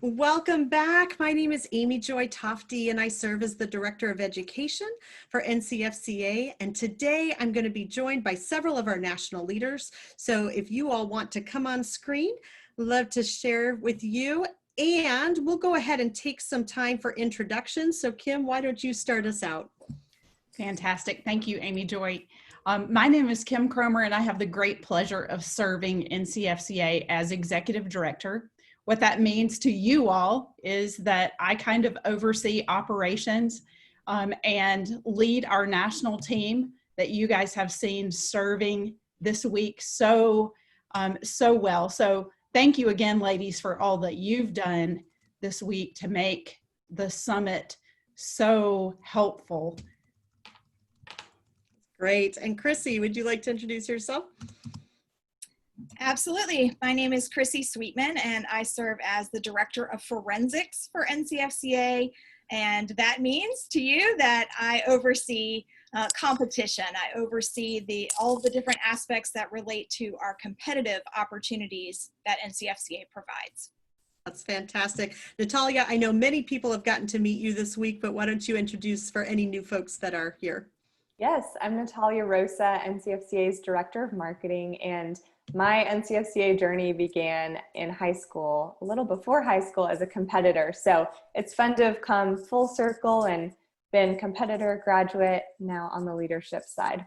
Welcome back. My name is Amy Joy Tofty, and I serve as the Director of Education for NCFCA. And today I'm going to be joined by several of our national leaders. So if you all want to come on screen, love to share with you. And we'll go ahead and take some time for introductions. So Kim, why don't you start us out? Fantastic. Thank you, Amy Joy. My name is Kim Cromer, and I have the great pleasure of serving NCFCA as Executive Director. What that means to you all is that I kind of oversee operations and lead our national team that you guys have seen serving this week so well. So thank you again, ladies, for all that you've done this week to make the summit so helpful. Great. And Chrissy, would you like to introduce yourself? Absolutely. My name is Chrissy Sweetman, and I serve as the Director of Forensics for NCFCA. And that means to you that I oversee competition. I oversee all of the different aspects that relate to our competitive opportunities that NCFCA provides. That's fantastic. Natalia, I know many people have gotten to meet you this week, but why don't you introduce for any new folks that are here? Yes, I'm Natalia Rosa, NCFCA's Director of Marketing, and my NCFCA journey began in high school, a little before high school, as a competitor. So it's fun to have come full circle and been competitor, graduate, now on the leadership side.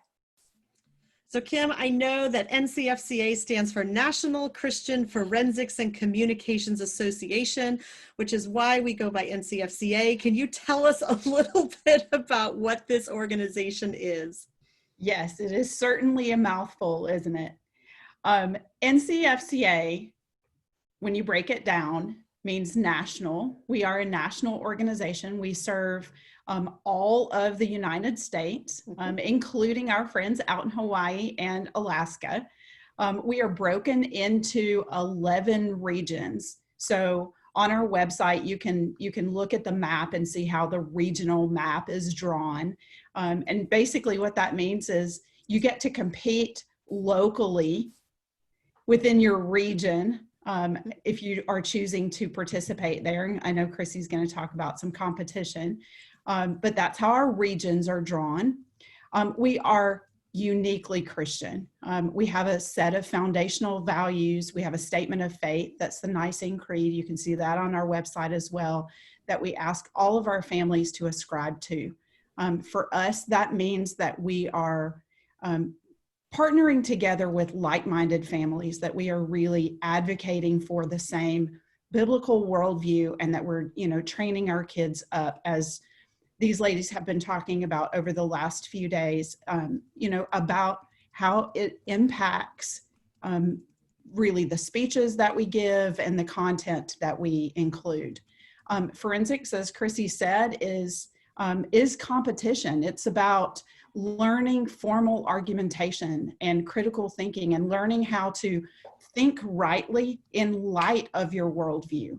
So Kim, I know that NCFCA stands for National Christian Forensics and Communications Association, which is why we go by NCFCA. Can you tell us a little bit about what this organization is? Yes, it is certainly a mouthful, isn't it? NCFCA, when you break it down, means national. We are a national organization. We serve all of the United States, including our friends out in Hawaii and Alaska. We are broken into 11 regions. So on our website, you can look at the map and see how the regional map is drawn. And basically what that means is you get to compete locally within your region if you are choosing to participate there. I know Chrissy's going to talk about some competition, but that's how our regions are drawn. We are uniquely Christian. We have a set of foundational values. We have a statement of faith. That's the Nicene Creed. You can see that on our website as well, that we ask all of our families to ascribe to. For us, that means that we are partnering together with like-minded families, that we are really advocating for the same biblical worldview, and that we're, training our kids up, as these ladies have been talking about over the last few days, about how it impacts really the speeches that we give and the content that we include. Forensics, as Chrissy said, is competition. It's about learning formal argumentation and critical thinking, and learning how to think rightly in light of your worldview.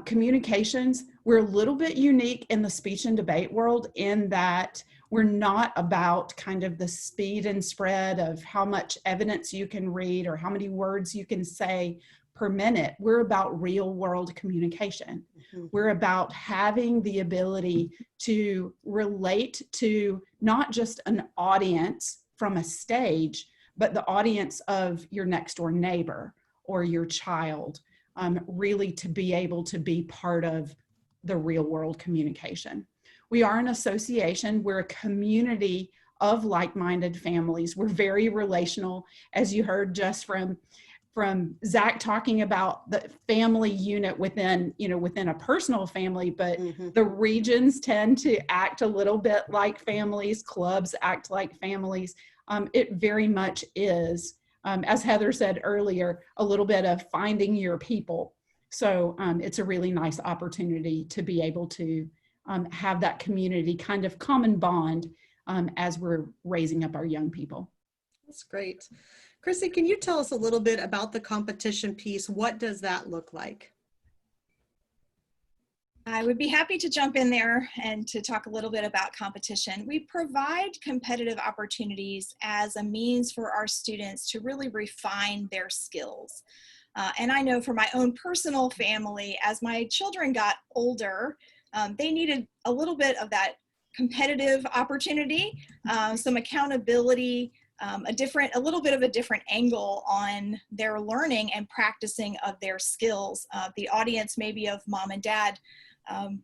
Communications, we're a little bit unique in the speech and debate world in that we're not about kind of the speed and spread of how much evidence you can read or how many words you can say per minute. We're about real world communication. We're about having the ability to relate to not just an audience from a stage, but the audience of your next door neighbor or your child, really to be able to be part of the real world communication. We are an association. We're a community of like-minded families. We're very relational, as you heard just from Zach talking about the family unit within a personal family, but the regions tend to act a little bit like families, clubs act like families. It very much is, as Heather said earlier, a little bit of finding your people. So it's a really nice opportunity to be able to have that community kind of common bond as we're raising up our young people. That's great. Chrissy, can you tell us a little bit about the competition piece? What does that look like? I would be happy to jump in there and to talk a little bit about competition. We provide competitive opportunities as a means for our students to really refine their skills. And I know for my own personal family, as my children got older, they needed a little bit of that competitive opportunity, some accountability, a little bit of a different angle on their learning and practicing of their skills. The audience maybe of mom and dad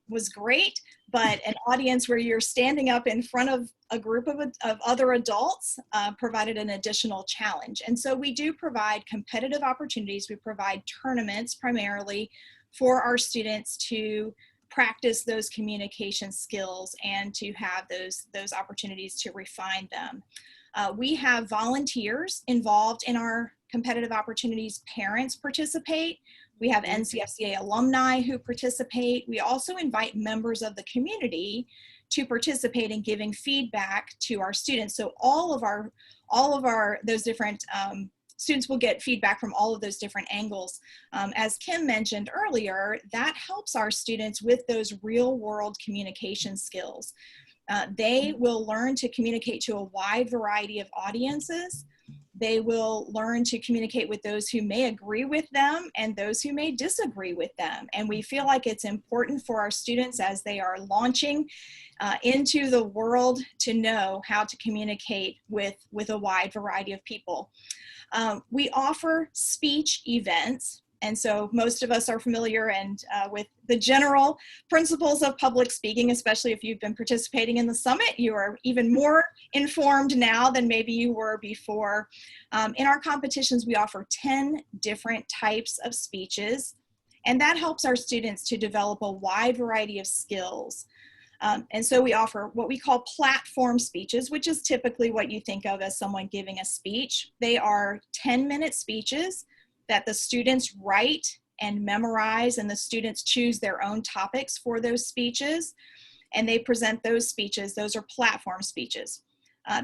was great, but an audience where you're standing up in front of a group of other adults provided an additional challenge. And so we do provide competitive opportunities. We provide tournaments primarily for our students to practice those communication skills and to have those opportunities to refine them. We have volunteers involved in our competitive opportunities. Parents participate. We have NCFCA alumni who participate. We also invite members of the community to participate in giving feedback to our students. So all of our those different students will get feedback from all of those different angles. As Kim mentioned earlier, that helps our students with those real world communication skills. They will learn to communicate to a wide variety of audiences. They will learn to communicate with those who may agree with them and those who may disagree with them. And we feel like it's important for our students as they are launching into the world to know how to communicate with a wide variety of people. We offer speech events. And so most of us are familiar with the general principles of public speaking, especially if you've been participating in the summit. You are even more informed now than maybe you were before. In our competitions, we offer 10 different types of speeches, and that helps our students to develop a wide variety of skills. And so we offer what we call platform speeches, which is typically what you think of as someone giving a speech. They are 10-minute speeches that the students write and memorize, and the students choose their own topics for those speeches, and they present those speeches. Those are platform speeches.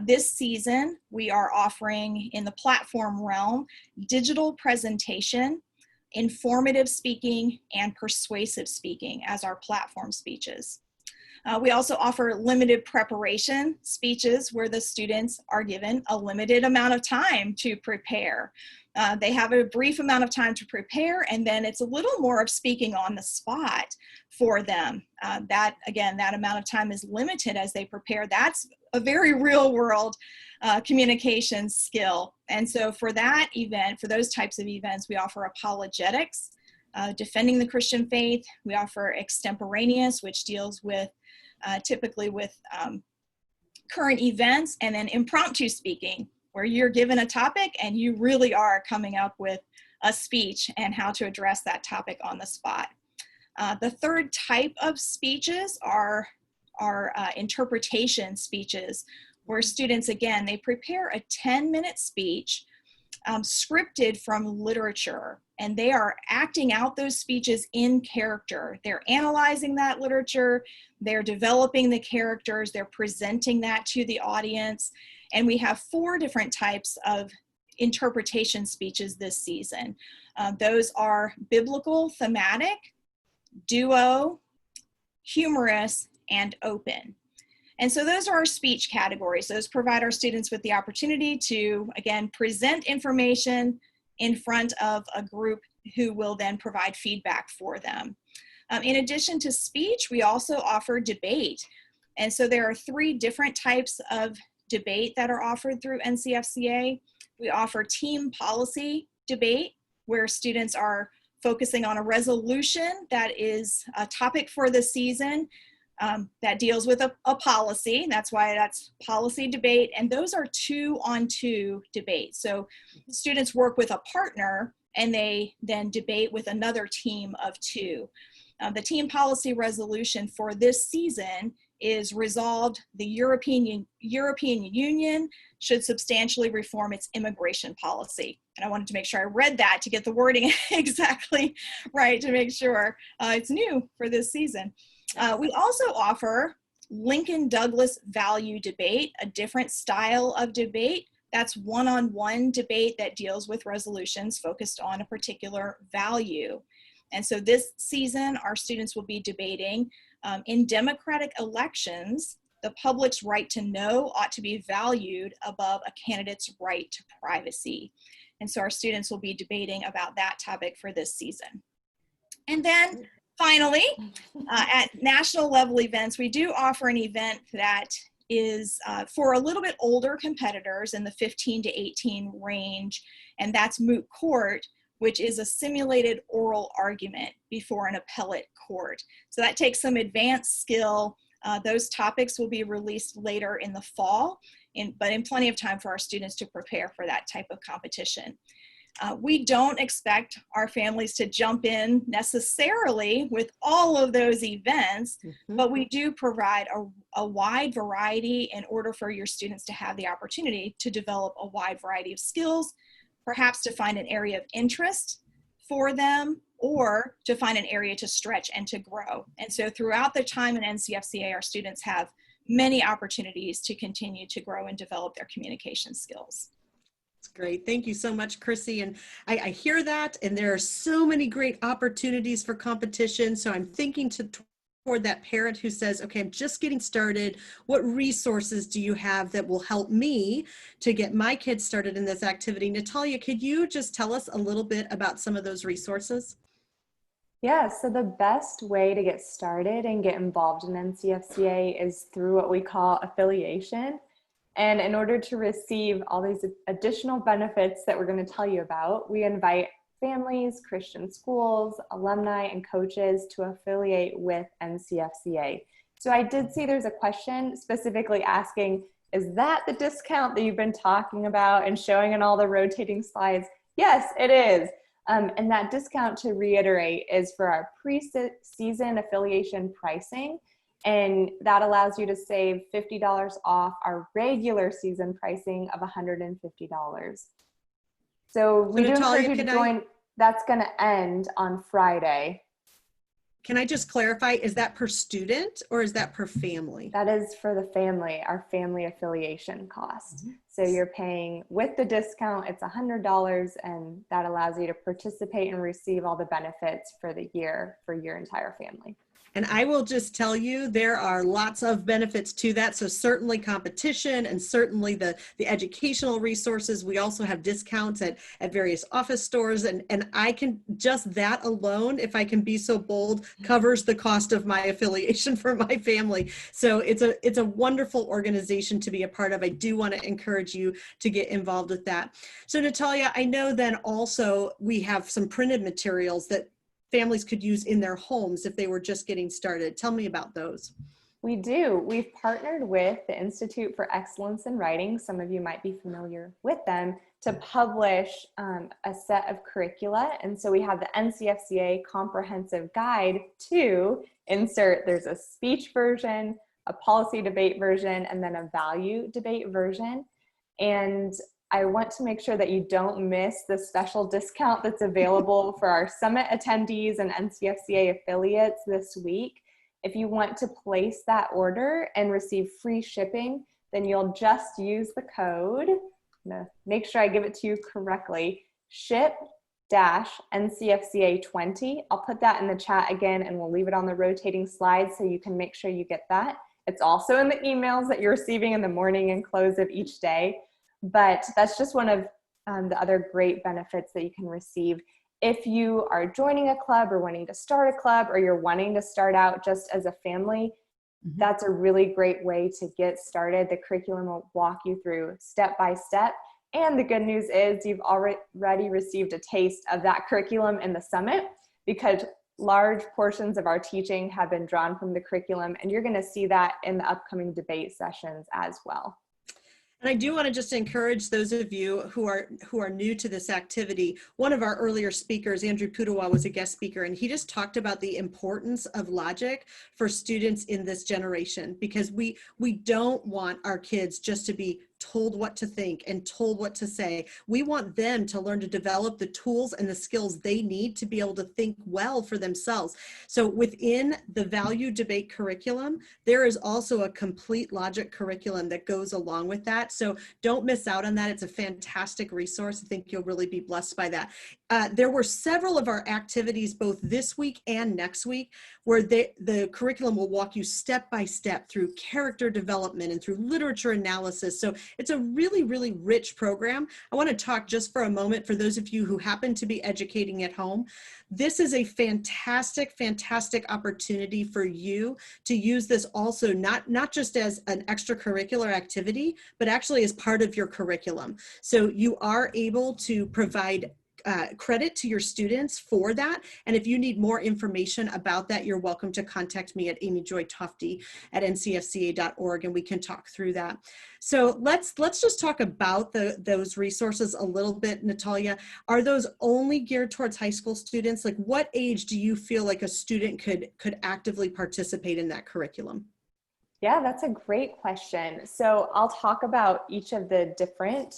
This season, we are offering in the platform realm, digital presentation, informative speaking, and persuasive speaking as our platform speeches. We also offer limited preparation speeches where the students are given a limited amount of time to prepare. They have a brief amount of time to prepare, and then it's a little more of speaking on the spot for them. That amount of time is limited as they prepare. That's a very real world communication skill. And so for that event, for those types of events, we offer apologetics, defending the Christian faith. We offer extemporaneous, which deals with typically with current events, and then impromptu speaking, where you're given a topic and you really are coming up with a speech and how to address that topic on the spot. The third type of speeches are interpretation speeches, where students, again, they prepare a 10-minute speech scripted from literature, and they are acting out those speeches in character. They're analyzing that literature, they're developing the characters, they're presenting that to the audience. And we have 4 different types of interpretation speeches this season. Those are biblical, thematic, duo, humorous, and open. And so those are our speech categories. Those provide our students with the opportunity to, again, present information in front of a group who will then provide feedback for them. In addition to speech, we also offer debate. And so there are 3 different types of debate that are offered through NCFCA. We offer team policy debate, where students are focusing on a resolution that is a topic for the season that deals with a policy. That's why that's policy debate. And those are 2-on-2 debates. So students work with a partner and they then debate with another team of 2. The team policy resolution for this season is resolved: the European Union should substantially reform its immigration policy. And I wanted to make sure I read that to get the wording exactly right, to make sure it's new for this season. We also offer Lincoln Douglas value debate, a different style of debate. That's one-on-one debate that deals with resolutions focused on a particular value. And so this season, our students will be debating in democratic elections, the public's right to know ought to be valued above a candidate's right to privacy. And so our students will be debating about that topic for this season. And then finally, at national level events, we do offer an event that is for a little bit older competitors in the 15 to 18 range, and that's moot court, which is a simulated oral argument before an appellate court. So that takes some advanced skill. Those topics will be released later in the fall, but in plenty of time for our students to prepare for that type of competition. We don't expect our families to jump in necessarily with all of those events, but we do provide a wide variety in order for your students to have the opportunity to develop a wide variety of skills, perhaps to find an area of interest for them, or to find an area to stretch and to grow. And so throughout the time in NCFCA, our students have many opportunities to continue to grow and develop their communication skills. That's great. Thank you so much, Chrissy. And I hear that, and there are so many great opportunities for competition. So I'm thinking toward that parent who says, okay, I'm just getting started. What resources do you have that will help me to get my kids started in this activity? Natalia, could you just tell us a little bit about some of those resources? Yeah, so the best way to get started and get involved in NCFCA is through what we call affiliation. And in order to receive all these additional benefits that we're going to tell you about, we invite families, Christian schools, alumni, and coaches to affiliate with NCFCA. So I did see there's a question specifically asking, is that the discount that you've been talking about and showing in all the rotating slides? Yes, it is. And that discount, to reiterate, is for our pre-season affiliation pricing. And that allows you to save $50 off our regular season pricing of $150. So we do encourage you to join. That's going to end on Friday. Can I just clarify, is that per student or is that per family? That is for the family, our family affiliation cost. So you're paying with the discount, it's $100, and that allows you to participate and receive all the benefits for the year for your entire family. And I will just tell you, there are lots of benefits to that. So certainly competition, and certainly the educational resources. We also have discounts at various office stores. And I can, just that alone, if I can be so bold, covers the cost of my affiliation for my family. So it's a wonderful organization to be a part of. I do want to encourage you to get involved with that. So Natalia, I know then also we have some printed materials that families could use in their homes if they were just getting started. Tell me about those. We do. We've partnered with the Institute for Excellence in Writing. Some of you might be familiar with them, to publish a set of curricula. And so we have the NCFCA Comprehensive Guide to insert. There's a speech version, a policy debate version, and then a value debate version. And I want to make sure that you don't miss the special discount that's available for our summit attendees and NCFCA affiliates this week. If you want to place that order and receive free shipping, then you'll just use the code. I'm gonna make sure I give it to you correctly, ship-NCFCA20. I'll put that in the chat again, and we'll leave it on the rotating slides so you can make sure you get that. It's also in the emails that you're receiving in the morning and close of each day. But that's just one of the other great benefits that you can receive. If you are joining a club or wanting to start a club, or you're wanting to start out just as a family, that's a really great way to get started. The curriculum will walk you through step by step. And the good news is you've already received a taste of that curriculum in the summit, because large portions of our teaching have been drawn from the curriculum, and you're going to see that in the upcoming debate sessions as well. And I do want to just encourage those of you who are new to this activity. One of our earlier speakers, Andrew Pudawa, was a guest speaker, and he just talked about the importance of logic for students in this generation, because we don't want our kids just to be told what to think and told what to say. We want them to learn to develop the tools and the skills they need to be able to think well for themselves. So within the value debate curriculum, there is also a complete logic curriculum that goes along with that. So don't miss out on that. It's a fantastic resource. I think you'll really be blessed by that. there were several of our activities both this week and next week where the curriculum will walk you step by step through character development and through literature analysis. So it's a really, really rich program. I want to talk just for a moment for those of you who happen to be educating at home. This is a fantastic, fantastic opportunity for you to use this also not just as an extracurricular activity, but actually as part of your curriculum. So you are able to provide credit to your students for that. And if you need more information about that, you're welcome to contact me at amyjoytofty@ncfca.org and we can talk through that. So let's just talk about those resources a little bit, Natalia. Are those only geared towards high school students? Like what age do you feel like a student could actively participate in that curriculum? Yeah, that's a great question. So I'll talk about each of the different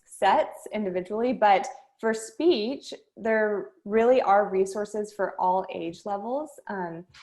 sets individually, but for speech, there really are resources for all age levels.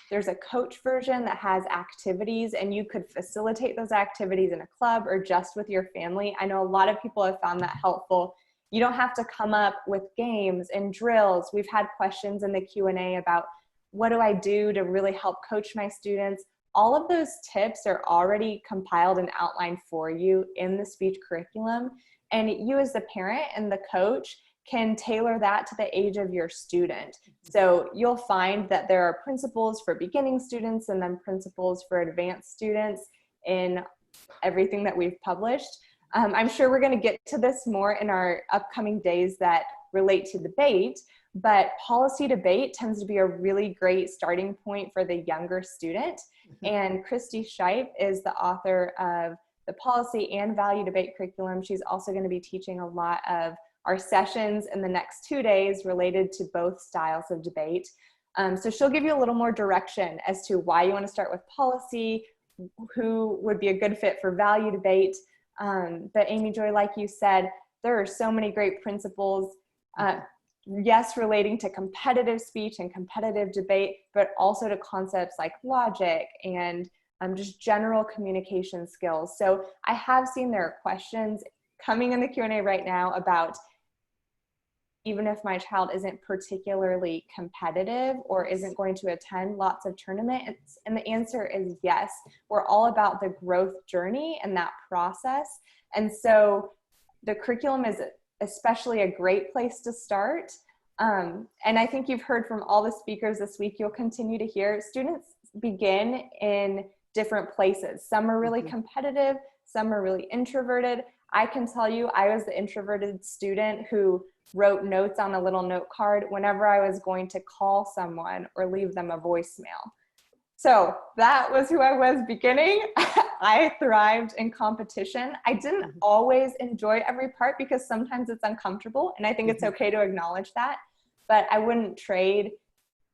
There's a coach version that has activities, and you could facilitate those activities in a club or just with your family. I know a lot of people have found that helpful. You don't have to come up with games and drills. We've had questions in the Q&A about what do I do to really help coach my students? All of those tips are already compiled and outlined for you in the speech curriculum. And you as the parent and the coach can tailor that to the age of your student. So you'll find that there are principles for beginning students and then principles for advanced students in everything that we've published. I'm sure we're going to get to this more in our upcoming days that relate to debate, but policy debate tends to be a really great starting point for the younger student. And Chrissy Sweetman is the author of the policy and value debate curriculum. She's also going to be teaching a lot of our sessions in the next 2 days related to both styles of debate. So she'll give you a little more direction as to why you want to start with policy, who would be a good fit for value debate. But Amy Joy, like you said, there are so many great principles, yes, relating to competitive speech and competitive debate, but also to concepts like logic and just general communication skills. So I have seen there are questions coming in the Q&A right now about even if my child isn't particularly competitive or isn't going to attend lots of tournaments, and the answer is yes. We're all about the growth journey and that process. And so the curriculum is especially a great place to start. And I think you've heard from all the speakers this week, you'll continue to hear students begin in different places. Some are really competitive, some are really introverted. I can tell you, I was the introverted student who wrote notes on a little note card whenever I was going to call someone or leave them a voicemail. So that was who I was beginning. I thrived in competition. I didn't always enjoy every part because sometimes it's uncomfortable, and I think it's okay to acknowledge that, but I wouldn't trade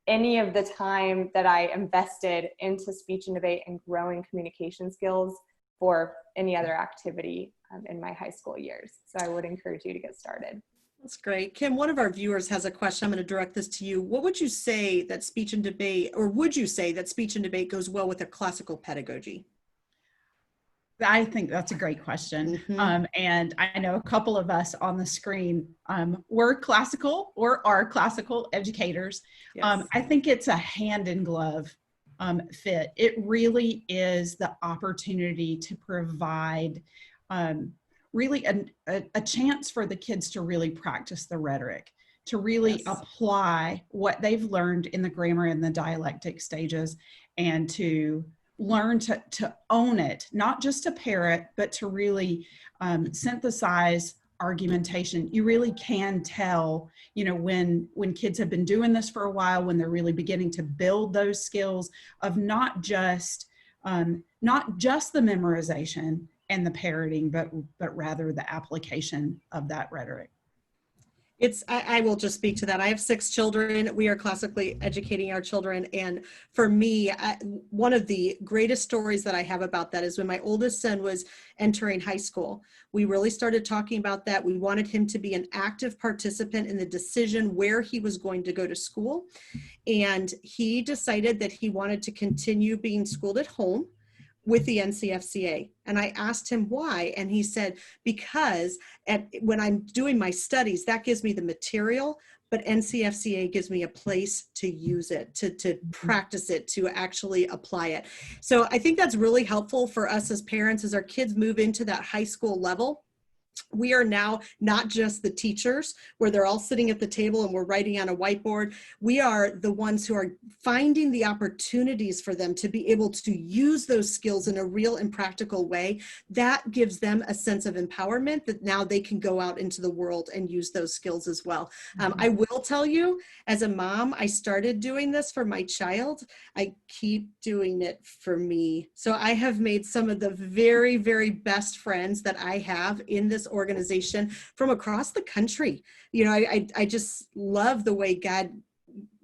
any of the time that I invested into speech and debate and growing communication skills for any other activity in my high school years. So I would encourage you to get started. That's great. Kim, one of our viewers has a question. I'm going to direct this to you. What would you say that speech and debate, or would you say that speech and debate goes well with a classical pedagogy? I think that's a great question. And I know a couple of us on the screen were classical or are classical educators. Yes. I think it's a hand in glove fit. It really is the opportunity to provide really a chance for the kids to really practice the rhetoric, to really apply what they've learned in the grammar and the dialectic stages, and to learn to own it, not just to parrot, but to really synthesize argumentation. You really can tell, you know, when kids have been doing this for a while, when they're really beginning to build those skills of not just the memorization and the parroting, but rather the application of that rhetoric. I will just speak to that. I have 6 children. We are classically educating our children. And for me, one of the greatest stories that I have about that is when my oldest son was entering high school. We really started talking about that. We wanted him to be an active participant in the decision where he was going to go to school. And he decided that he wanted to continue being schooled at home, with the NCFCA. And I asked him why, and he said, because when I'm doing my studies, that gives me the material, but NCFCA gives me a place to use it, to practice it, to actually apply it. So I think that's really helpful for us as parents as our kids move into that high school level. We are now not just the teachers where they're all sitting at the table and we're writing on a whiteboard. We are the ones who are finding the opportunities for them to be able to use those skills in a real and practical way. That gives them a sense of empowerment that now they can go out into the world and use those skills as well. I will tell you, as a mom, I started doing this for my child. I keep doing it for me. So I have made some of the very, very best friends that I have in this organization from across the country. You know, I just love the way God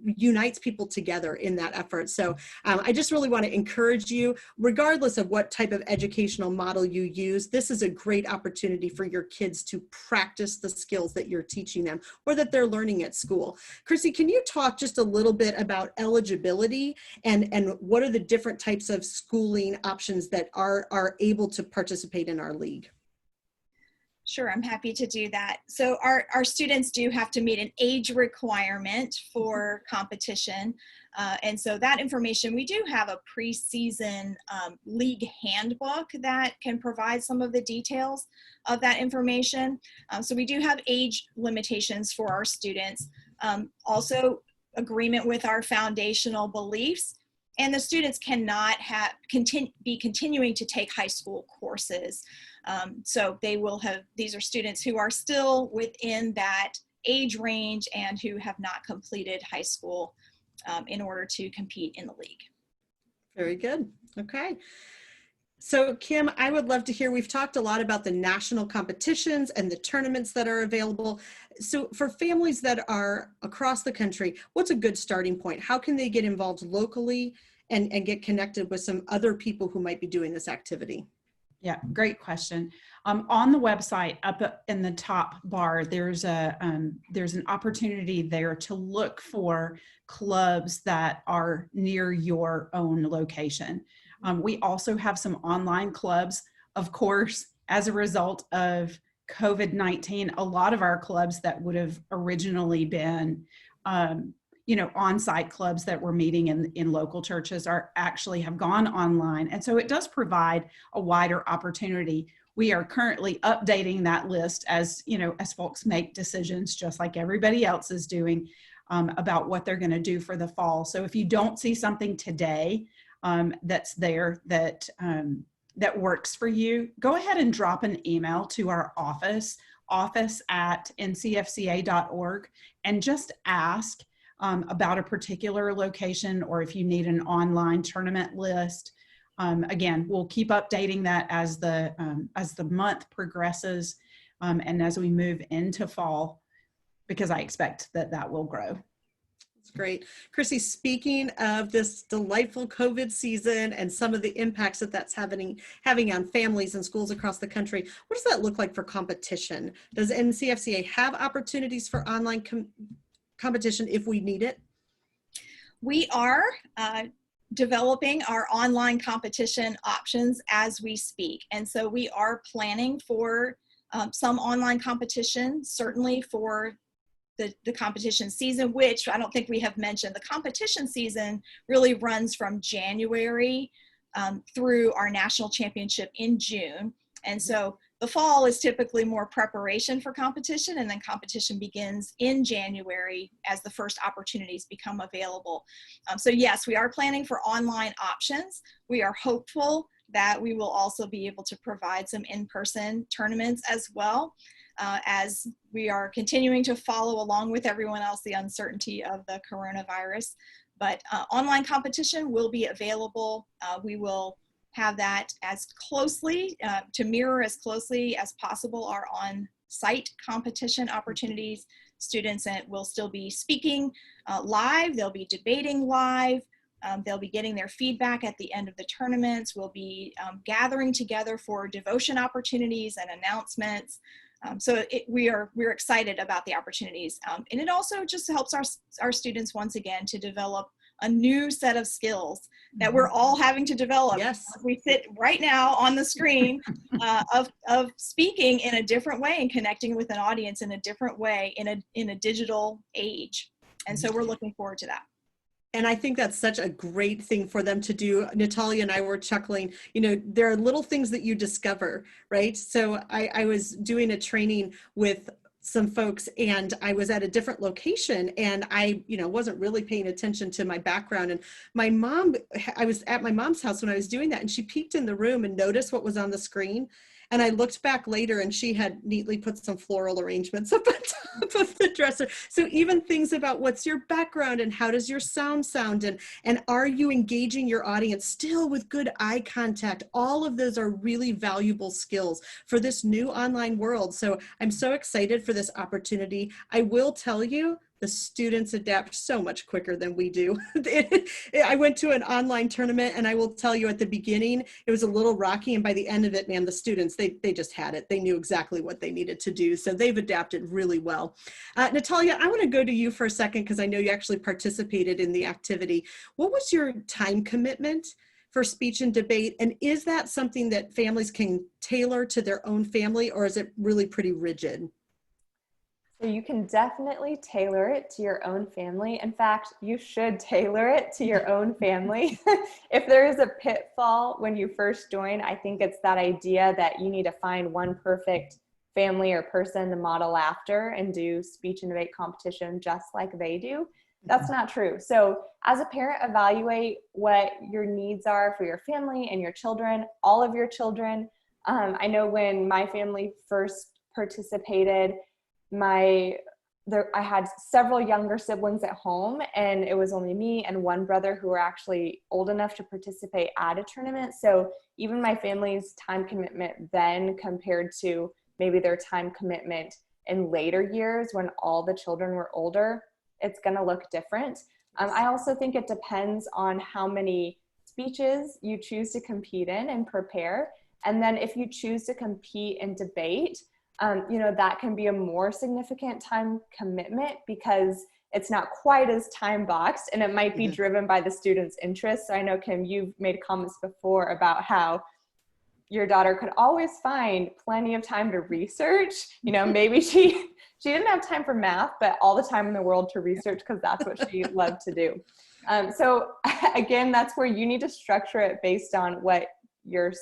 unites people together in that effort. So I just really want to encourage you, regardless of what type of educational model you use, this is a great opportunity for your kids to practice the skills that you're teaching them or that they're learning at school. Chrissy, can you talk just a little bit about eligibility and what are the different types of schooling options that are able to participate in our league? Sure, I'm happy to do that. So our students do have to meet an age requirement for competition. And so that information, we do have a preseason league handbook that can provide some of the details of that information. So we do have age limitations for our students. Also agreement with our foundational beliefs. And the students cannot be continuing to take high school courses. So they will have, these are students who are still within that age range and who have not completed high school in order to compete in the league. Very good. Okay. So Kim, I would love to hear, we've talked a lot about the national competitions and the tournaments that are available. So for families that are across the country, what's a good starting point? How can they get involved locally and get connected with some other people who might be doing this activity? Yeah, great question. On the website, up in the top bar, there's an opportunity there to look for clubs that are near your own location. We also have some online clubs. Of course, as a result of COVID-19, a lot of our clubs that would have originally been on-site clubs that were meeting in local churches actually have gone online. And so it does provide a wider opportunity. We are currently updating that list as folks make decisions, just like everybody else is doing, about what they're going to do for the fall. So if you don't see something today that's there that works for you, go ahead and drop an email to our office@ncfca.org, and just ask about a particular location, or if you need an online tournament list. Again, we'll keep updating that as the month progresses and as we move into fall, because I expect that will grow. That's great. Chrissy, speaking of this delightful COVID season and some of the impacts that's having on families and schools across the country, what does that look like for competition? Does NCFCA have opportunities for online competition if we need it? We are developing our online competition options as we speak. And so we are planning for some online competition, certainly for the competition season, which I don't think we have mentioned. The competition season really runs from January through our national championship in June. And so the fall is typically more preparation for competition, and then competition begins in January as the first opportunities become available. So yes, we are planning for online options. We are hopeful that we will also be able to provide some in-person tournaments as well, as we are continuing to follow along with everyone else the uncertainty of the coronavirus. But online competition will be available. We will have that as closely, to mirror as closely as possible our on-site competition opportunities. Students will still be speaking live, they'll be debating live, they'll be getting their feedback at the end of the tournaments. We'll be gathering together for devotion opportunities and announcements. So we're excited about the opportunities. And it also just helps our students once again to develop a new set of skills that we're all having to develop. Yes. We sit right now on the screen of speaking in a different way and connecting with an audience in a different way in a digital age. And so we're looking forward to that. And I think that's such a great thing for them to do. Natalia and I were chuckling, you know, there are little things that you discover, right? So I was doing a training with some folks and I was at a different location and I, you know, wasn't really paying attention to my background. And my mom, I was at my mom's house when I was doing that and she peeked in the room and noticed what was on the screen. And I looked back later and she had neatly put some floral arrangements up on top of the dresser. So even things about what's your background and how does your sound and are you engaging your audience still with good eye contact? All of those are really valuable skills for this new online world. So I'm so excited for this opportunity. I will tell you, the students adapt so much quicker than we do. I went to an online tournament and I will tell you at the beginning, it was a little rocky. And by the end of it, man, the students, they just had it. They knew exactly what they needed to do. So they've adapted really well. Natalia, I want to go to you for a second because I know you actually participated in the activity. What was your time commitment for speech and debate? And is that something that families can tailor to their own family or is it really pretty rigid? So you can definitely tailor it to your own family. In fact, you should tailor it to your own family. If there is a pitfall when you first join, I think it's that idea that you need to find one perfect family or person to model after and do speech and debate competition just like they do. That's not true. So as a parent, evaluate what your needs are for your family and your children, all of your children. I know when my family first participated, I had several younger siblings at home and it was only me and one brother who were actually old enough to participate at a tournament. So even my family's time commitment then compared to maybe their time commitment in later years when all the children were older, it's going to look different. I also think it depends on how many speeches you choose to compete in and prepare. And then if you choose to compete in debate, that can be a more significant time commitment because it's not quite as time boxed and it might be driven by the student's interests. So I know, Kim, you've made comments before about how your daughter could always find plenty of time to research. You know, maybe she didn't have time for math, but all the time in the world to research because that's what she loved to do. So again, that's where you need to structure it based on what your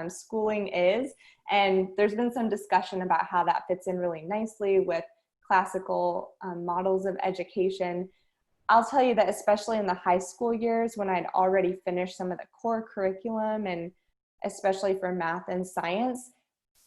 schooling is. And there's been some discussion about how that fits in really nicely with classical models of education. I'll tell you that especially in the high school years when I'd already finished some of the core curriculum and especially for math and science,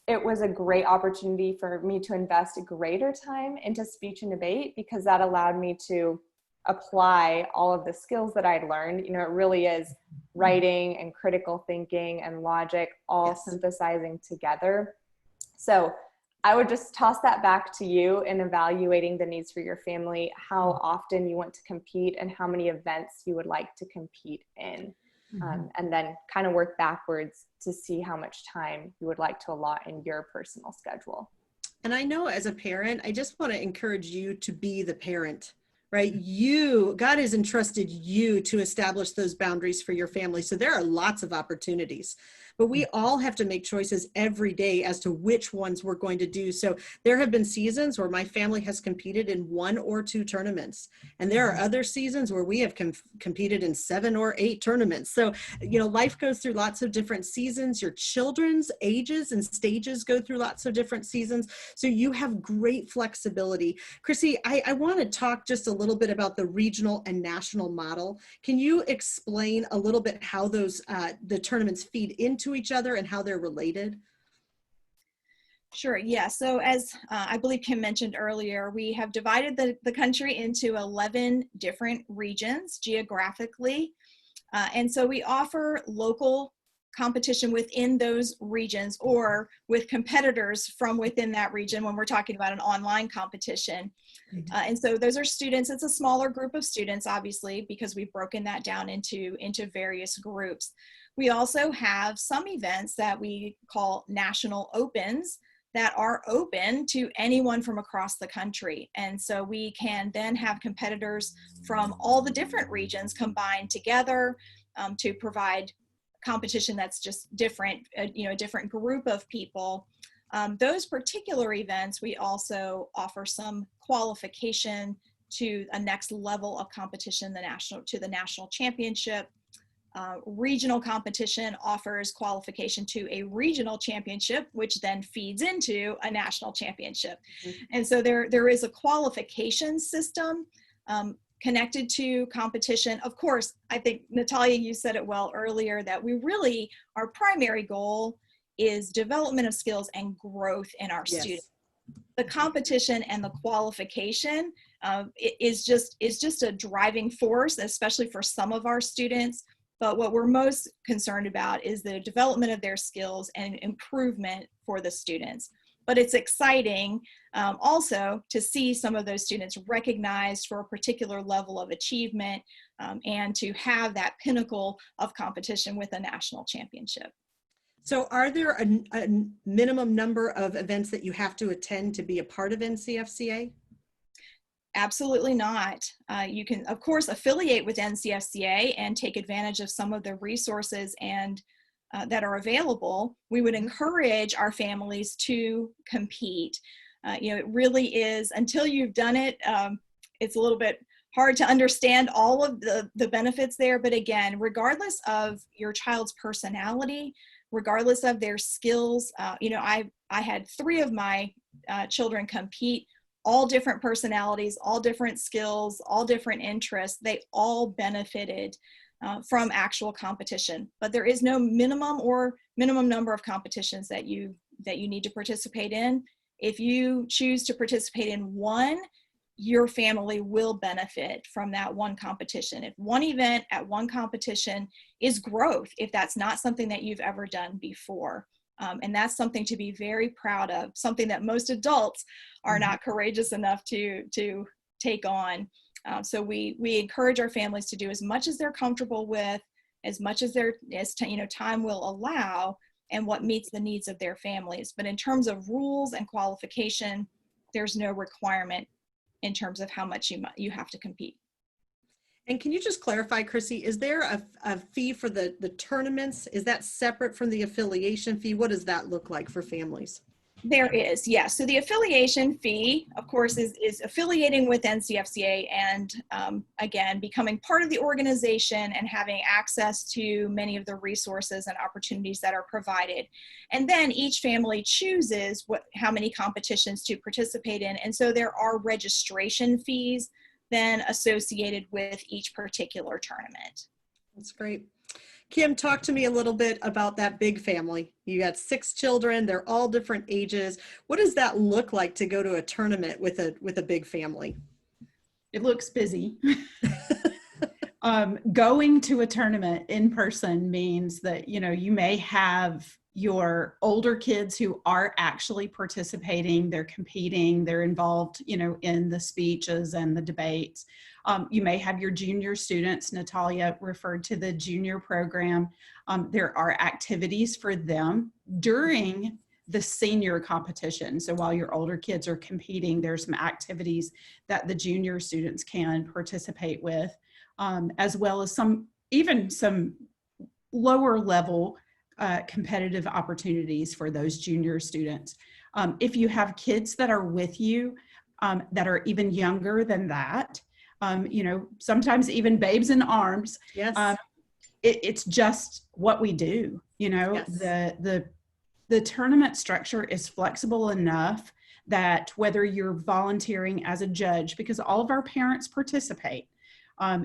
it was a great opportunity for me to invest greater time into speech and debate because that allowed me to apply all of the skills that I'd learned. You know, it really is writing and critical thinking and logic all synthesizing together. So I would just toss that back to you in evaluating the needs for your family, how often you want to compete and how many events you would like to compete in. And then kind of work backwards to see how much time you would like to allot in your personal schedule. And I know as a parent, I just want to encourage you to be the parent, right? God has entrusted you to establish those boundaries for your family. So there are lots of opportunities, but we all have to make choices every day as to which ones we're going to do. So there have been seasons where my family has competed in 1 or 2 tournaments. And there are other seasons where we have competed in 7 or 8 tournaments. So, you know, life goes through lots of different seasons. Your children's ages and stages go through lots of different seasons. So you have great flexibility. Chrissy, I want to talk just a little bit about the regional and national model. Can you explain a little bit how those the tournaments feed into each other and how they're related? Sure, yeah. So as I believe Kim mentioned earlier, we have divided the country into 11 different regions geographically. And so we offer local competition within those regions or with competitors from within that region when we're talking about an online competition. And so those are students, it's a smaller group of students, obviously, because we've broken that down into various groups. We also have some events that we call national opens. that are open to anyone from across the country. And so we can then have competitors from all the different regions combined together to provide competition that's just different, a different group of people. Those particular events, we also offer some qualification to a next level of competition, to the national championship. Regional competition offers qualification to a regional championship, which then feeds into a national championship. Mm-hmm. And so there is a qualification system connected to competition. Of course, I think, Natalia, you said it well earlier, that our primary goal is development of skills and growth in our students. The competition and the qualification is just a driving force, especially for some of our students. But what we're most concerned about is the development of their skills and improvement for the students. But it's exciting also to see some of those students recognized for a particular level of achievement and to have that pinnacle of competition with a national championship. So are there a minimum number of events that you have to attend to be a part of NCFCA? Absolutely not. You can, of course, affiliate with NCFCA and take advantage of some of the resources and that are available. We would encourage our families to compete. It really is, until you've done it, it's a little bit hard to understand all of the benefits there. But again, regardless of your child's personality, regardless of their skills, I had 3 of my children compete, all different personalities, all different skills, all different interests. They all benefited from actual competition. But there is no minimum number of competitions that you need to participate in. If you choose to participate in one, your family will benefit from that one competition. If one event at one competition is growth, if that's not something that you've ever done before. And that's something to be very proud of, something that most adults are not courageous enough to take on. So we encourage our families to do as much as they're comfortable with, as much as time will allow, and what meets the needs of their families. But in terms of rules and qualification, there's no requirement in terms of how much you have to compete. And can you just clarify, Chrissy, is there a fee for the tournaments? Is that separate from the affiliation fee? What does that look like for families? There is, yes. So the affiliation fee, of course, is affiliating with NCFCA and, again, becoming part of the organization and having access to many of the resources and opportunities that are provided. And then each family chooses how many competitions to participate in. And so there are registration fees then associated with each particular tournament. That's great. Kim, talk to me a little bit about that big family. You got 6 children, they're all different ages. What does that look like to go to a tournament with a big family? It looks busy. Going to a tournament in person means that, you may have your older kids who are actually participating, they're competing, they're involved, in the speeches and the debates. You may have your junior students. Natalia referred to the junior program. There are activities for them during the senior competition. So while your older kids are competing, there's some activities that the junior students can participate with, as well as some lower level competitive opportunities for those junior students. If you have kids that are with you that are even younger than that, sometimes even babes in arms, yes. It's just what we do. Yes. The tournament structure is flexible enough that whether you're volunteering as a judge, because all of our parents participate,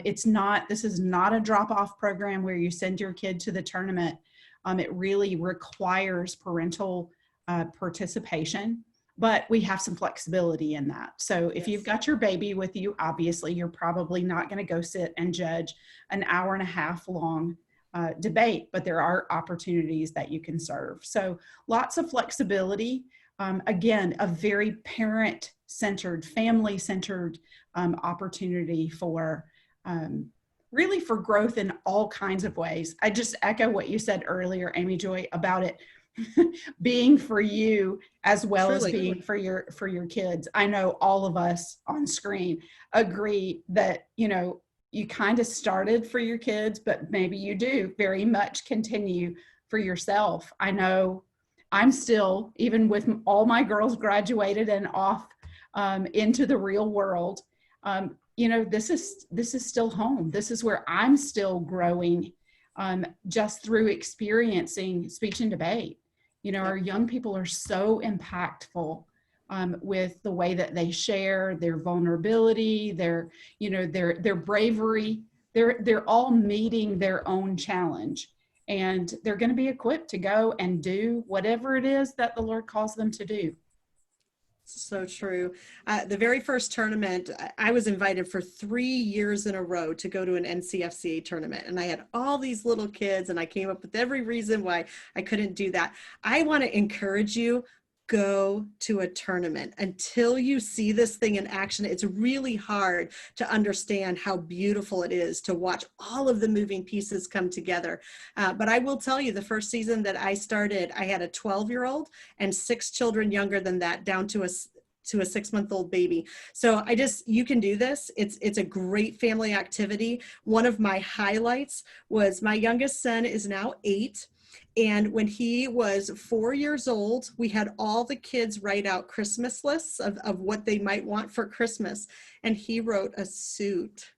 this is not a drop-off program where you send your kid to the tournament. It really requires parental participation, but we have some flexibility in that. So if you've got your baby with you, obviously you're probably not going to go sit and judge an hour and a half long debate, but there are opportunities that you can serve. So lots of flexibility. Again, a very parent-centered, family-centered opportunity for really for growth in all kinds of ways. I just echo what you said earlier, Amy Joy, about it being for you as well as Truly. being for your kids. I know all of us on screen agree that, you know, you kind of started for your kids, but maybe you do very much continue for yourself. I know I'm still, even with all my girls graduated and off into the real world, you know, this is still home. This is where I'm still growing, just through experiencing speech and debate. You know, our young people are so impactful with the way that they share their vulnerability, their, you know, their bravery. They're all meeting their own challenge, and they're going to be equipped to go and do whatever it is that the Lord calls them to do. So true. The very first tournament, I was invited for 3 years in a row to go to an NCFCA tournament. And I had all these little kids, and I came up with every reason why I couldn't do that. I want to encourage you, go to a tournament until you see this thing in action. It's really hard to understand how beautiful it is to watch all of the moving pieces come together. But I will tell you, the first season that I started, I had a 12-year-old and 6 children younger than that, down to a 6-month-old baby. So you can do this. It's a great family activity. One of my highlights was my youngest son is now 8. And when he was 4 years old, we had all the kids write out Christmas lists of what they might want for Christmas. And he wrote a suit.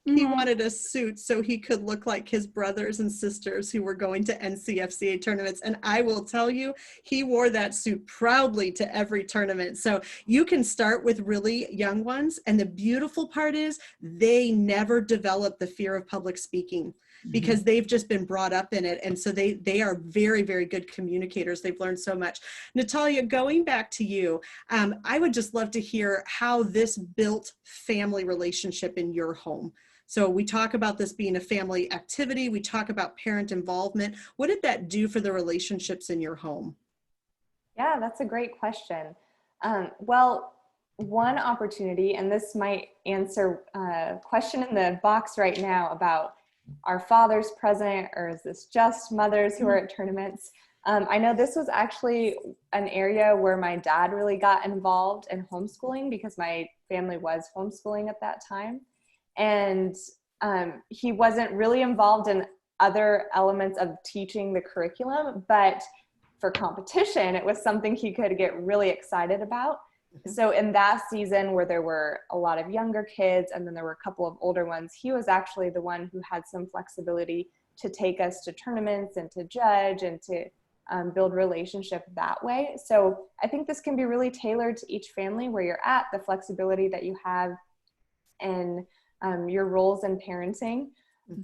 He wanted a suit so he could look like his brothers and sisters who were going to NCFCA tournaments. And I will tell you, he wore that suit proudly to every tournament. So you can start with really young ones. And the beautiful part is they never develop the fear of public speaking, because they've just been brought up in it. And so they are very, very good communicators. They've learned so much. Natalia, going back to you, I would just love to hear how this built family relationship in your home. So we talk about this being a family activity. We talk about parent involvement. What did that do for the relationships in your home? Yeah, that's a great question. Well, one opportunity, and this might answer a question in the box right now about, are fathers present, or is this just mothers who are at tournaments? I know this was actually an area where my dad really got involved in homeschooling, because my family was homeschooling at that time. And he wasn't really involved in other elements of teaching the curriculum, but for competition, it was something he could get really excited about. So in that season where there were a lot of younger kids and then there were a couple of older ones, he was actually the one who had some flexibility to take us to tournaments and to judge and to build relationship that way. So I think this can be really tailored to each family where you're at, the flexibility that you have in your roles in parenting.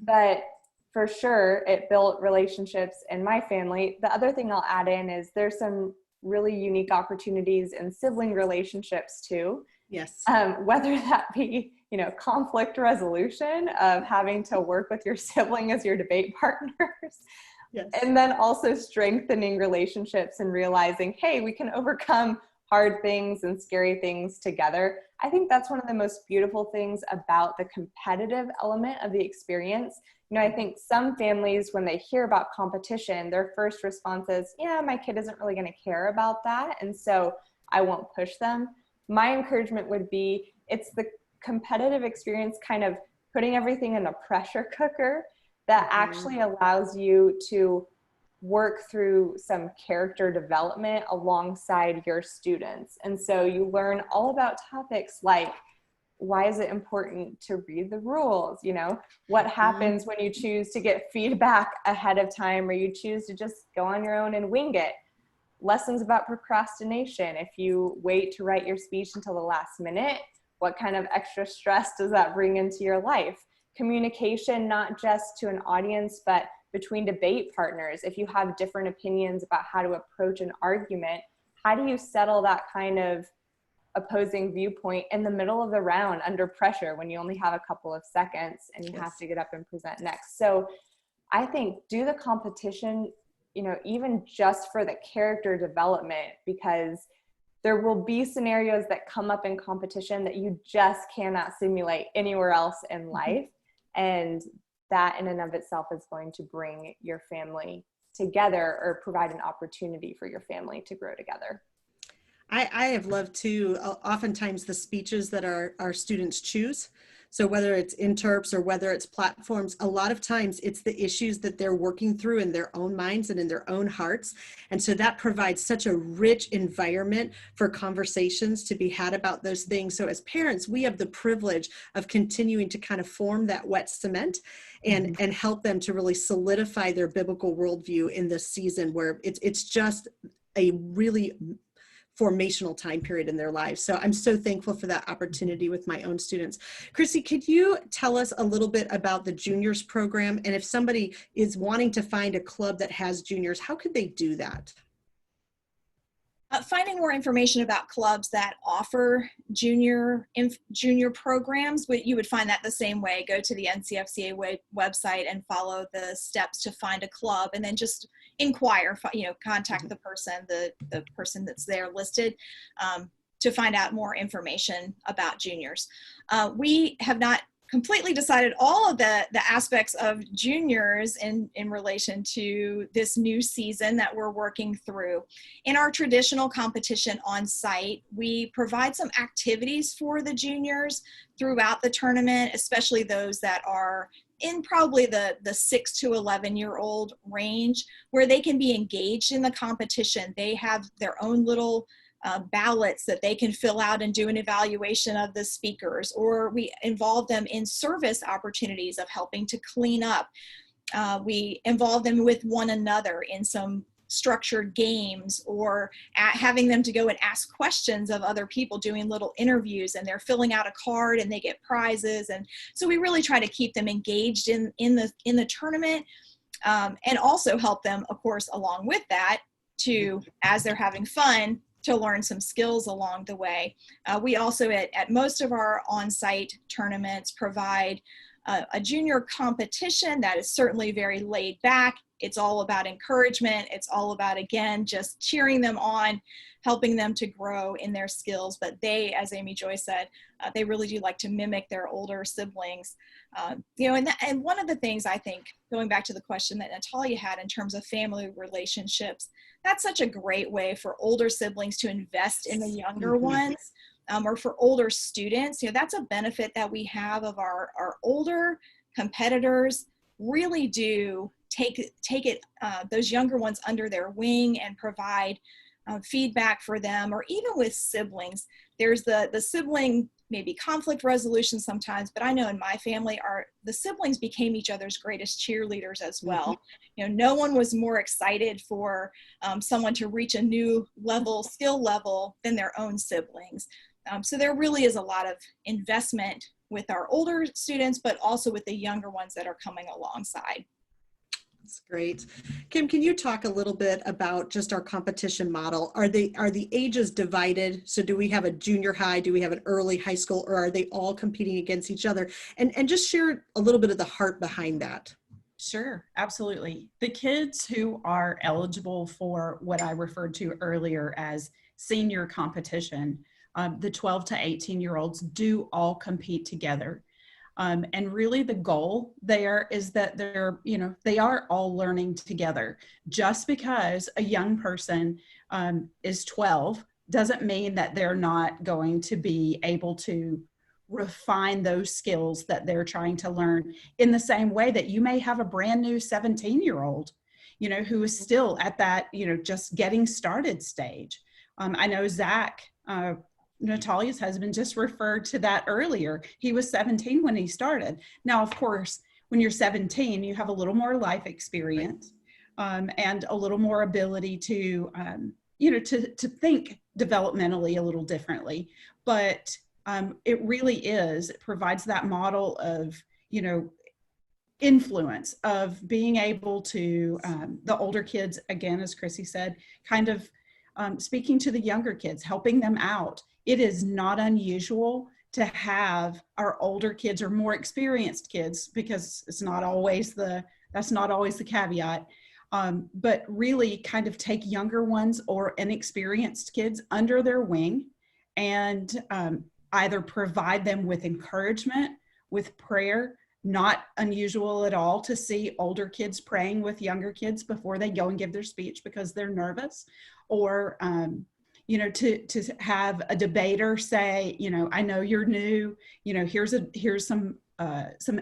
But for sure, it built relationships in my family. The other thing I'll add in is there's some really unique opportunities in sibling relationships too. Yes. Whether that be, you know, conflict resolution of having to work with your sibling as your debate partners. Yes. And then also strengthening relationships and realizing, hey, we can overcome hard things and scary things together. I think that's one of the most beautiful things about the competitive element of the experience. You know, I think some families, when they hear about competition, their first response is, yeah, my kid isn't really going to care about that, and so I won't push them. My encouragement would be, it's the competitive experience kind of putting everything in a pressure cooker that actually allows you to work through some character development alongside your students. And so you learn all about topics like, why is it important to read the rules? You know, what happens when you choose to get feedback ahead of time, or you choose to just go on your own and wing it? Lessons about procrastination. If you wait to write your speech until the last minute, what kind of extra stress does that bring into your life? Communication, not just to an audience, but between debate partners. If you have different opinions about how to approach an argument, how do you settle that kind of opposing viewpoint in the middle of the round under pressure when you only have a couple of seconds and you have to get up and present next? So I think do the competition, you know, even just for the character development, because there will be scenarios that come up in competition that you just cannot simulate anywhere else in life. And that in and of itself is going to bring your family together or provide an opportunity for your family to grow together. I have loved too, oftentimes the speeches that our students choose. So whether it's interps or whether it's platforms, a lot of times it's the issues that they're working through in their own minds and in their own hearts. And so that provides such a rich environment for conversations to be had about those things. So as parents, we have the privilege of continuing to kind of form that wet cement and help them to really solidify their biblical worldview in this season where it's just a really formational time period in their lives. So I'm so thankful for that opportunity with my own students. Chrissy, could you tell us a little bit about the juniors program? And if somebody is wanting to find a club that has juniors, how could they do that? Finding more information about clubs that offer junior programs, you would find that the same way. Go to the NCFCA website and follow the steps to find a club, and then just inquire. Contact the person that's there listed to find out more information about juniors. We have not completely decided all of the aspects of juniors in relation to this new season that we're working through. In our traditional competition on site, we provide some activities for the juniors throughout the tournament, especially those that are in probably the 6 to 11-year-old range, where they can be engaged in the competition. They have their own little ballots that they can fill out and do an evaluation of the speakers, or we involve them in service opportunities of helping to clean up. We involve them with one another in some structured games, or having them to go and ask questions of other people, doing little interviews, and they're filling out a card and they get prizes. And so we really try to keep them engaged in the tournament, and also help them, of course, along with that, to, as they're having fun, to learn some skills along the way. We also, at most of our on-site tournaments, provide a junior competition that is certainly very laid back. It's all about encouragement. It's all about, again, just cheering them on, helping them to grow in their skills. But they, as Amy Joy said, they really do like to mimic their older siblings. And one of the things, I think, going back to the question that Natalia had in terms of family relationships, that's such a great way for older siblings to invest in the younger ones, or for older students. That's a benefit that we have of our older competitors really do take those younger ones under their wing and provide feedback for them. Or even with siblings, there's the sibling maybe conflict resolution sometimes, but I know in my family, the siblings became each other's greatest cheerleaders as well. No one was more excited for someone to reach a new skill level than their own siblings. So there really is a lot of investment with our older students, but also with the younger ones that are coming alongside. That's great. Kim, can you talk a little bit about just our competition model? Are the ages divided? So do we have a junior high? Do we have an early high school? Or are they all competing against each other? And just share a little bit of the heart behind that. Sure, absolutely. The kids who are eligible for what I referred to earlier as senior competition, the 12 to 18-year-olds do all compete together. And really the goal there is that they are all learning together. Just because a young person is 12 doesn't mean that they're not going to be able to refine those skills that they're trying to learn, in the same way that you may have a brand new 17-year-old, who is still at that, just getting started stage. I know Zach, Natalia's husband, just referred to that earlier. He was 17 when he started. Now, of course, when you're 17, you have a little more life experience, and a little more ability to, to think developmentally a little differently. But it really it provides that model of, influence, of being able to, the older kids, again, as Chrissy said, kind of speaking to the younger kids, helping them out. It is not unusual to have our older kids or more experienced kids, because that's not always the caveat, but really kind of take younger ones or inexperienced kids under their wing and either provide them with encouragement, with prayer, not unusual at all to see older kids praying with younger kids before they go and give their speech because they're nervous, or you know, to have a debater say, you know, I know you're new, you know, here's some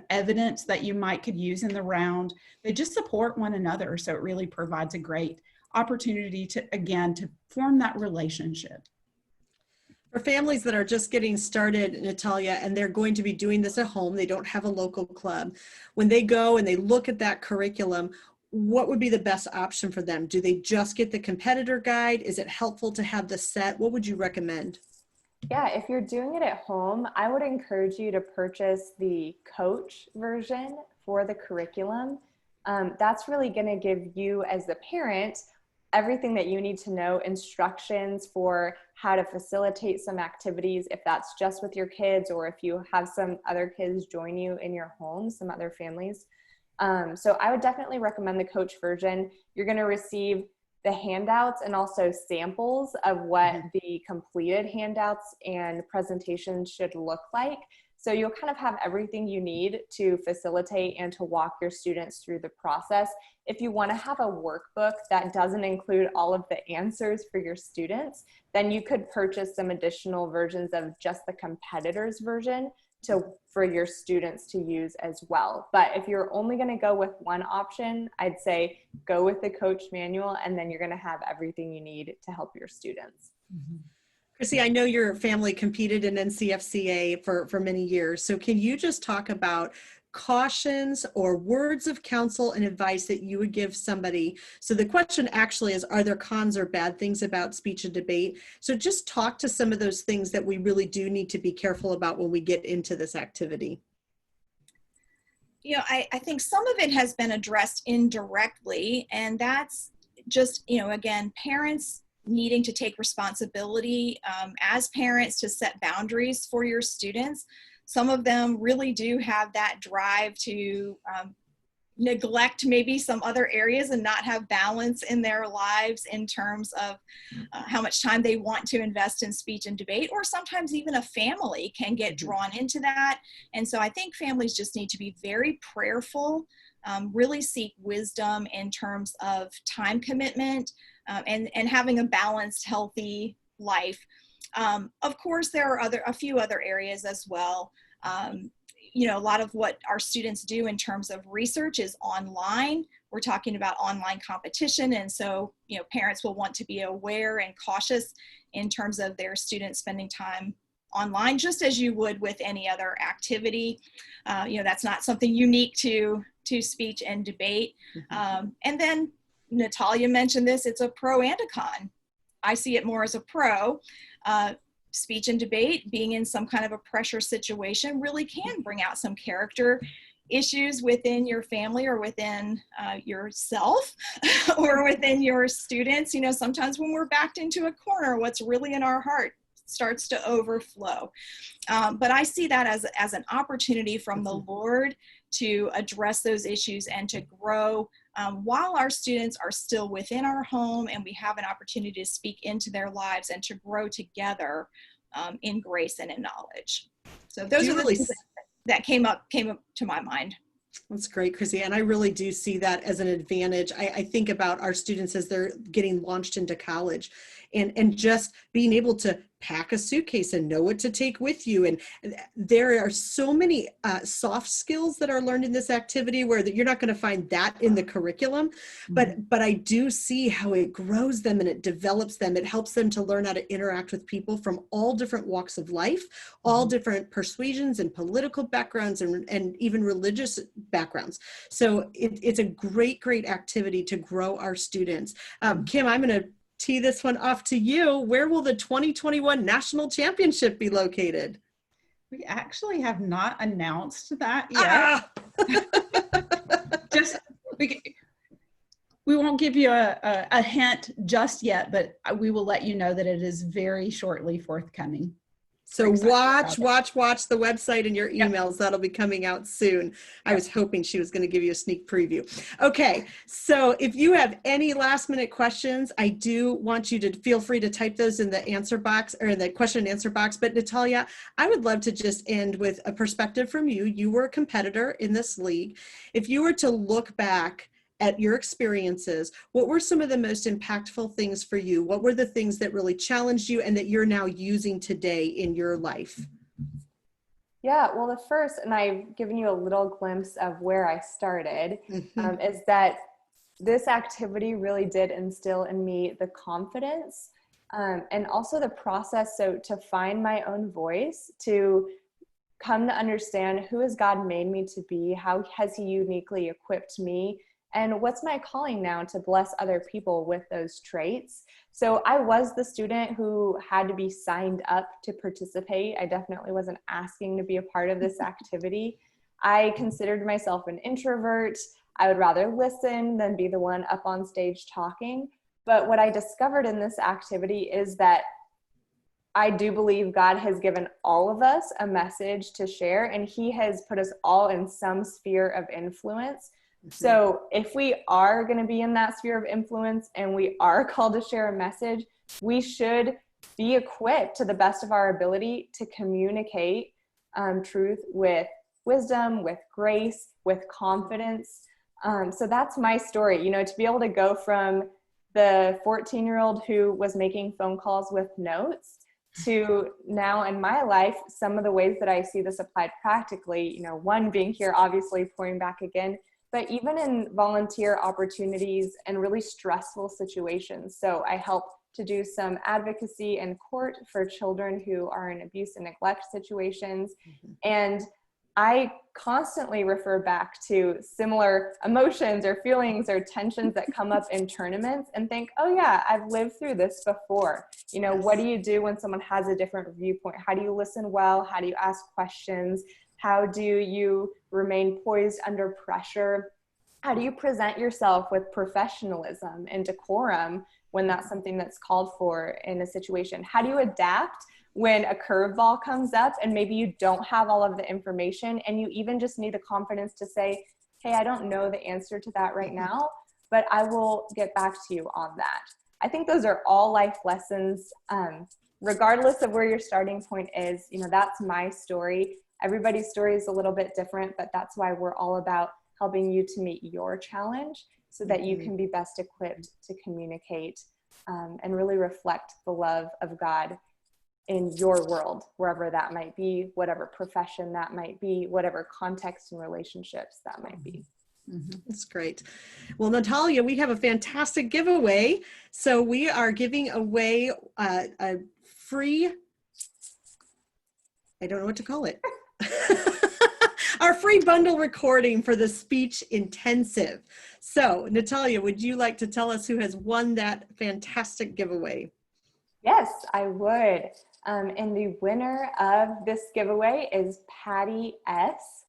evidence that you could use in the round. They just support one another, so it really provides a great opportunity to form that relationship. For families that are just getting started, Natalia, and they're going to be doing this at home, they don't have a local club. When they go and they look at that curriculum, what would be the best option for them? Do they just get the competitor guide? Is it helpful to have the set? What would you recommend? Yeah, if you're doing it at home, I would encourage you to purchase the coach version for the curriculum. That's really going to give you as the parent everything that you need to know, instructions for how to facilitate some activities, if that's just with your kids or if you have some other kids join you in your home, some other families. So I would definitely recommend the coach version. You're going to receive the handouts and also samples of what the completed handouts and presentations should look like. So you'll kind of have everything you need to facilitate and to walk your students through the process. If you want to have a workbook that doesn't include all of the answers for your students, then you could purchase some additional versions of just the competitors version for your students to use as well. But if you're only going to go with one option, I'd say go with the coach manual, and then you're going to have everything you need to help your students. Chrissy, I know your family competed in NCFCA for many years. So can you just talk about cautions or words of counsel and advice that you would give somebody? So the question actually is, are there cons or bad things about speech and debate? So just talk to some of those things that we really do need to be careful about when we get into this activity. You know, I think some of it has been addressed indirectly, and that's just, you know, again, parents needing to take responsibility as parents to set boundaries for your students. Some of them really do have that drive to neglect maybe some other areas and not have balance in their lives in terms of how much time they want to invest in speech and debate, or sometimes even a family can get drawn into that. And so I think families just need to be very prayerful, really seek wisdom in terms of time commitment, and having a balanced, healthy life. Of course, there are a few other areas as well. You know, a lot of what our students do in terms of research is online. We're talking about online competition. And so, you know, parents will want to be aware and cautious in terms of their students spending time online, just as you would with any other activity. You know, that's not something unique to speech and debate. And then Natalia mentioned this, it's a pro and a con. I see it more as a pro. Speech and debate, being in some kind of a pressure situation, really can bring out some character issues within your family or within yourself or within your students. You know, sometimes when we're backed into a corner, what's really in our heart starts to overflow. But I see that as an opportunity from the Lord to address those issues and to grow while our students are still within our home, and we have an opportunity to speak into their lives and to grow together in grace and in knowledge. So those are the things that came up to my mind. That's great, Chrissy. And I really do see that as an advantage. I think about our students as they're getting launched into college, and just being able to pack a suitcase and know what to take with you. And there are so many soft skills that are learned in this activity where you're not going to find that in the curriculum, but I do see how it grows them and it develops them. It helps them to learn how to interact with people from all different walks of life, all different persuasions and political backgrounds and even religious backgrounds. So it's a great activity to grow our students. Kim, I'm going to tee this one off to you. Where will the 2021 National Championship be located? We actually have not announced that yet. Just we won't give you a hint just yet, but we will let you know that it is very shortly forthcoming. So excited watch about it. the website and your Yep. emails. That'll be coming out soon. I Yep. was hoping she was going to give you a sneak preview. Okay, so if you have any last minute questions, I do want you to feel free to type those in the answer box or the question and answer box. But Natalia, I would love to just end with a perspective from you. You were a competitor in this league. If you were to look back at your experiences, what were some of the most impactful things for you? What were the things that really challenged you and that you're now using today in your life? Yeah, well, the first, and I've given you a little glimpse of where I started, Mhm. is that this activity really did instill in me the confidence and also the process. So to find my own voice, to come to understand who has God made me to be, how has He uniquely equipped me, and what's my calling now to bless other people with those traits. So I was the student who had to be signed up to participate. I definitely wasn't asking to be a part of this activity. I considered myself an introvert. I would rather listen than be the one up on stage talking. But what I discovered in this activity is that I do believe God has given all of us a message to share, and He has put us all in some sphere of influence. So if we are going to be in that sphere of influence and we are called to share a message, we should be equipped to the best of our ability to communicate truth with wisdom, with grace, with confidence. So that's my story, you know, to be able to go from the 14-year-old who was making phone calls with notes to now in my life, some of the ways that I see this applied practically, you know, one being here, obviously pouring back again, but even in volunteer opportunities and really stressful situations. So I help to do some advocacy in court for children who are in abuse and neglect situations. And I constantly refer back to similar emotions or feelings or tensions that come up in tournaments and think, oh yeah, I've lived through this before. You know, what do you do when someone has a different viewpoint? How do you listen well? How do you ask questions? How do you remain poised under pressure? How do you present yourself with professionalism and decorum when that's something that's called for in a situation? How do you adapt when a curveball comes up and maybe you don't have all of the information and you even just need the confidence to say, hey, I don't know the answer to that right now, but I will get back to you on that. I think those are all life lessons, regardless of where your starting point is. You know, that's my story. Everybody's story is a little bit different, but that's why we're all about helping you to meet your challenge so that you can be best equipped to communicate and really reflect the love of God in your world, wherever that might be, whatever profession that might be, whatever context and relationships that might be. That's great. Well, Natalia, we have a fantastic giveaway. So we are giving away a free, I don't know what to call it. Our free bundle recording for the speech intensive. So Natalia, would you like to tell us who has won that fantastic giveaway? Yes, I would. And the winner of this giveaway is Patty S.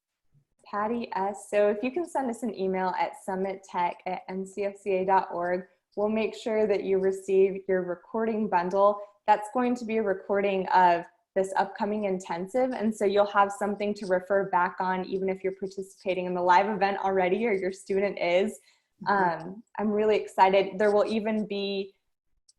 Patty S. So if you can send us an email at summittech@ncfca.org, we'll make sure that you receive your recording bundle. That's going to be a recording of this upcoming intensive. And so you'll have something to refer back on, even if you're participating in the live event already or your student is. I'm really excited. There will even be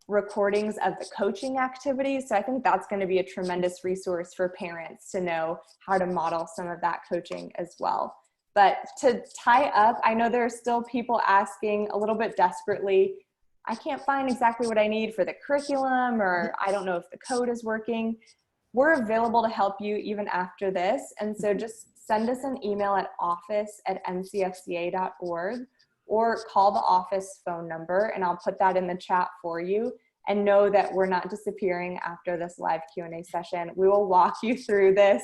recordings of the coaching activities. So I think that's going to be a tremendous resource for parents to know how to model some of that coaching as well. But to tie up, I know there are still people asking a little bit desperately, I can't find exactly what I need for the curriculum, or I don't know if the code is working. We're available to help you even after this. And so just send us an email at office@ncfca.org or call the office phone number, and I'll put that in the chat for you. And know that we're not disappearing after this live Q&A session. We will walk you through this.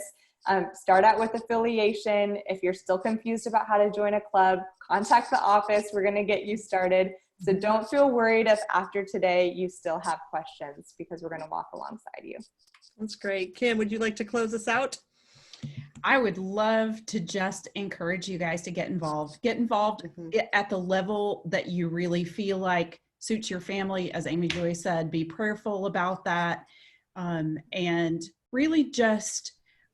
Start out with affiliation. If you're still confused about how to join a club, contact the office. We're going to get you started. So don't feel worried if after today you still have questions, because we're going to walk alongside you. That's great. Kim, would you like to close us out? I would love to just encourage you guys to get involved. Get involved at the level that you really feel like suits your family. As Amy Joy said, be prayerful about that, and really just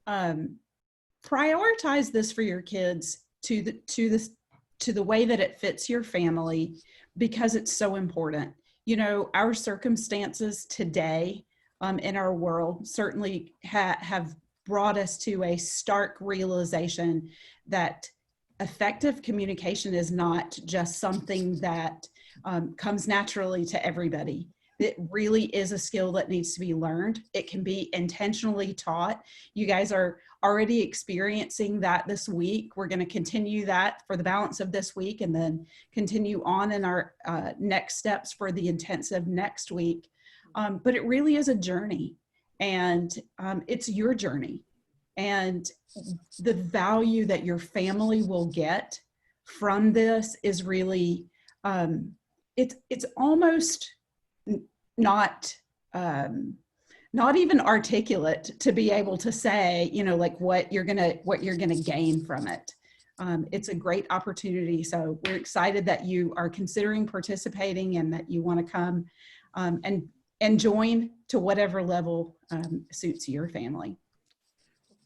prioritize this for your kids to the way that it fits your family, because it's so important. You know, our circumstances today in our world certainly have brought us to a stark realization that effective communication is not just something that comes naturally to everybody. It really is a skill that needs to be learned. It can be intentionally taught. You guys are already experiencing that this week. We're going to continue that for the balance of this week and then continue on in our next steps for the intensive next week. But it really is a journey, and it's your journey. And the value that your family will get from this is really, it's almost not even articulate to be able to say, you know, like what you're gonna gain from it. It's a great opportunity. So we're excited that you are considering participating and that you want to come and join to whatever level suits your family.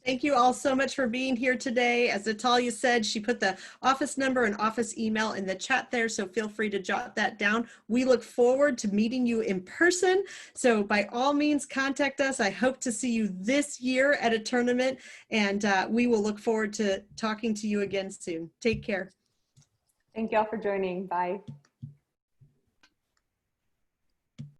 Thank you all so much for being here today. As Natalia said, she put the office number and office email in the chat there, so feel free to jot that down. We look forward to meeting you in person. So by all means, contact us. I hope to see you this year at a tournament, and we will look forward to talking to you again soon. Take care. Thank you all for joining. Bye.